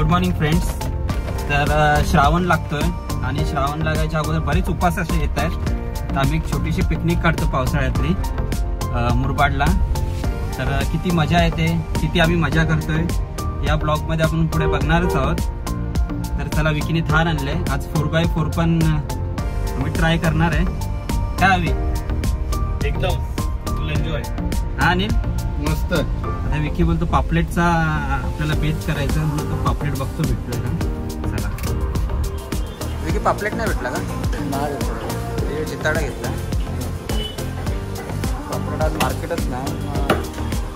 Good morning friends. तर श्रावण लागतोय आणि श्रावण लागायच्या अगोदर बरेच उपवास असे येत आहेत. तर आम्ही एक छोटीशी पिकनिक काढतो पावसाळ्यातली मुरबाडला. तर किती मजा येते, किती आम्ही मजा करतोय या ब्लॉगमध्ये आपण पुढे बघणारच आहोत. तर चला, विकीने थार आणले. आज 4x4 पण आम्ही ट्राय करणार आहे. काय हवी एकदम फुल एन्जॉय. हा अनिल मस्त. आता विकी बोलतो पापलेटचा आपल्याला बेत करायचा, म्हणून तो पापलेट बघतो भेटतोय का. चला विकी, पापलेट नाही भेटला का? नाही, चिताडा घेतला. पापलेट आज मार्केटच नाही,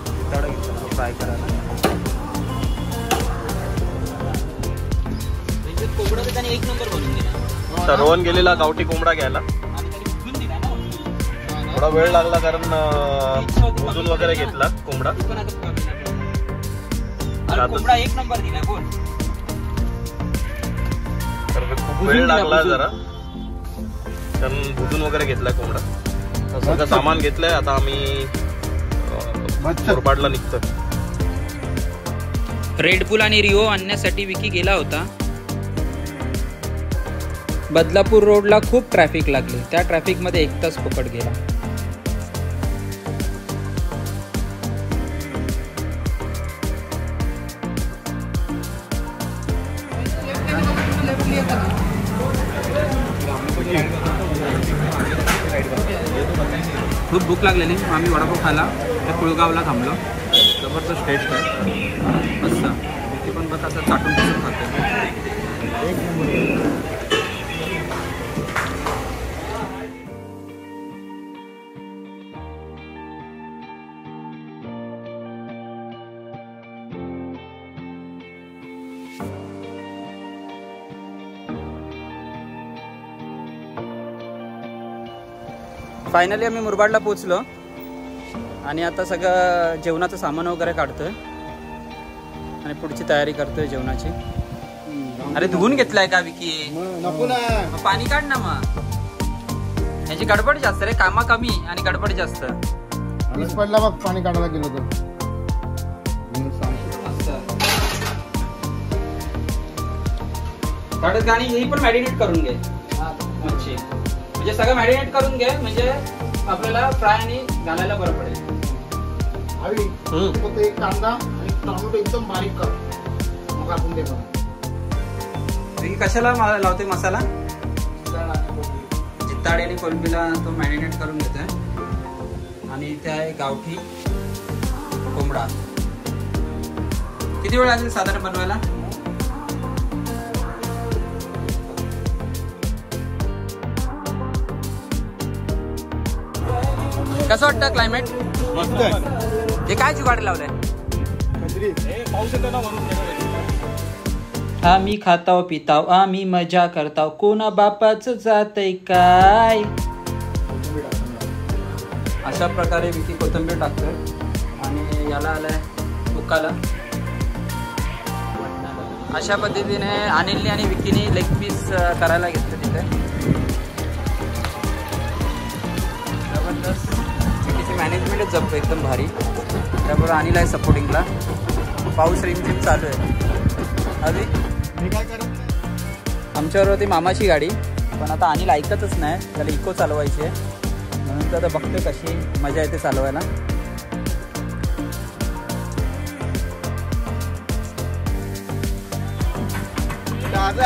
चिताडा घेतला फ्राय करायला. कोंबडा तर त्याने एक नंबर बनवून दिला. सर्वन गेलेला गावठी कोंबडा घ्यायला. थोडा वेळ लागला कारण मोजून वगैरे घेतला कोंबडा. कोंबडा एक नंबर दिला. बोल. तर खूप वेळ लागला जरा, कारण भुजून वगैरे घेतलाय कोंबडा. सगळं सामान घेतलंय. आता आम्ही मुरबाडला निघतोय. रेडबुल आणि रिओ आणण्यासाठी विकी गेला होता. बदलापूर रोडला खूप ट्रॅफिक लागली. त्या ट्रॅफिकमध्ये 1 तास फुकट गेला. खूप भूक लागलेली. आम्ही वडापाव खाला. त्या कुळगावला थांबलो. जबरदस्त टेस्ट आहे. मस्त. विकी पण बघ असं चाटून चाटून खाते. फायनली आम्ही मुरबाडला पोचलो आणि आता सगळं जेवणाचं सामान वगैरे काढतोय आणि पुढची तयारी करतोय जेवणाची. अरे धुवून घेतलाय का विकी? नको ना, पाणी काढ ना. मग याची गडबड जास्त रे, कामा कमी आणि गडबड जास्त. वीज पडला बघ पाणी काढायला गेलो तर. काढत आणि हे पण मॅरिनेट करून घे मच्छी. म्हणजे सगळं मॅरिनेट करून घे, म्हणजे आपल्याला फ्राय आणि घालायला बरं पडेल. हवी फक्त एक कांदा आणि टोमॅटो एकदम बारीक कर, मग आपण ते बघ. कशाला लावते मसाला? जित्ताडे आणि कोलंबीला तो मॅरिनेट करून घेतोय. आणि इथे आहे गावठी कोंबडा. किती वेळ लागेल साधारण बनवायला? कसं वाटतं क्लायमेट? मस्त. हे काय जुगाड लावलंय? पाऊस येतो ना म्हणून. आम्ही खाताव पिताव, आम्ही मजा करताव, कोणा बापाच जातय काय. अशा प्रकारे विकी कोथिंबीर टाकतोय आणि याला आलाय उकाला. अशा पद्धतीने अनिलने आणि विकीने लेग पीस करायला घेतलं तिथे. जबरदस्त. विकीची मॅनेजमेंटच जपतो एकदम भारी. त्याबरोबर अनिल आहे सपोर्टिंगला. पाऊस रिमझिम चालू आहे. अभि आमच्यावर होती मामाची गाडी, पण आता अनिल ऐकतच नाही. त्याला इको चालवायची आहे, म्हणून तर आता बघतोय कशी मजा येते चालवायला.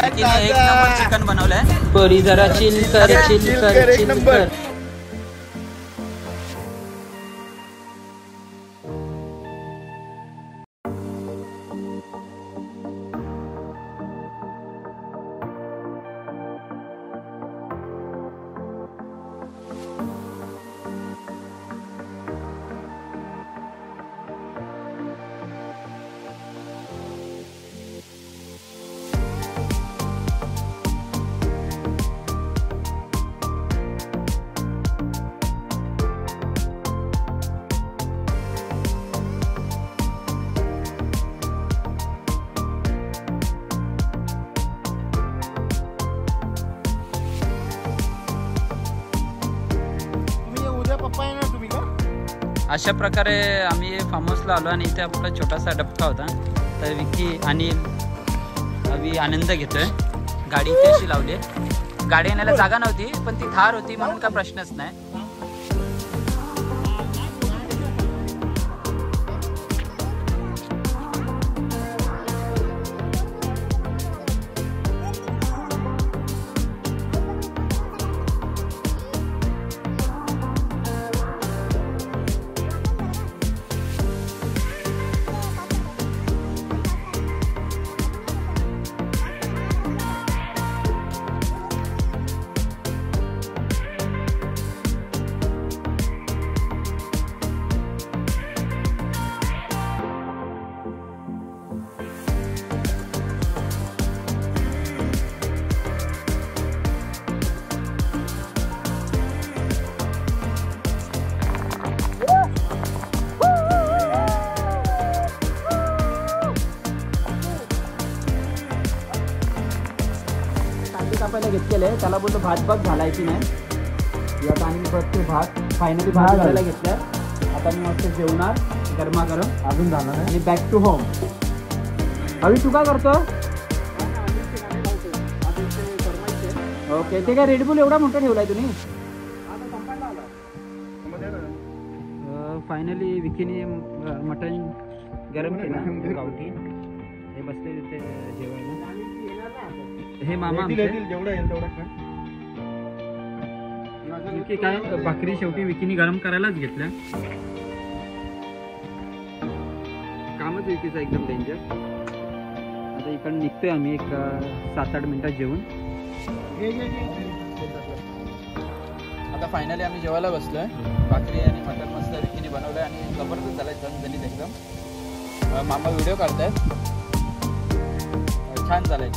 एक नंबर चिकन बनवलंय. परी जरा चिल कर, चिल कर, चिल कर. अशा प्रकारे आम्ही फार्म हाऊसला आलो आणि इथे आपला छोटासा डबका होता. तर विकी, अनिल, आम्ही आनंद घेतोय. गाडी इथे अशी लावली आहे. गाडी येण्याला जागा नव्हती पण ती थार होती म्हणून काय प्रश्नच नाही. कापायला घेतलेलं आहे. त्याला बोलतो भात घालायची नाही. आता आणि परत भात फायनली भात घालायला घेतलाय. आता मी मस्त जेवणार गरमागरम अजून जाणार आणि बॅक टू होम. अभि तू काय करतो? ओके ते काय रेडबुल एवढा मोठा ठेवलाय तुम्ही? फायनली विकीने मटन गरम केलं गावठी. हे बसले तिथे जेवायला. हे मामा विकी काय भाकरी शेवटी विकीने गरम करायलाच घेतल्या. कामच विकीचं एकदम डेंजर. आता इकडे निघतोय आम्ही एक 7-8 मिनिटात जेवून. आता फायनली आम्ही जेवायला बसलोय. भाकरी आणि मटन मस्त विकीने बनवलंय आणि जबरदस्त झालाय झणझणीत एकदम. मामा व्हिडिओ काढतायत. छान झालाय.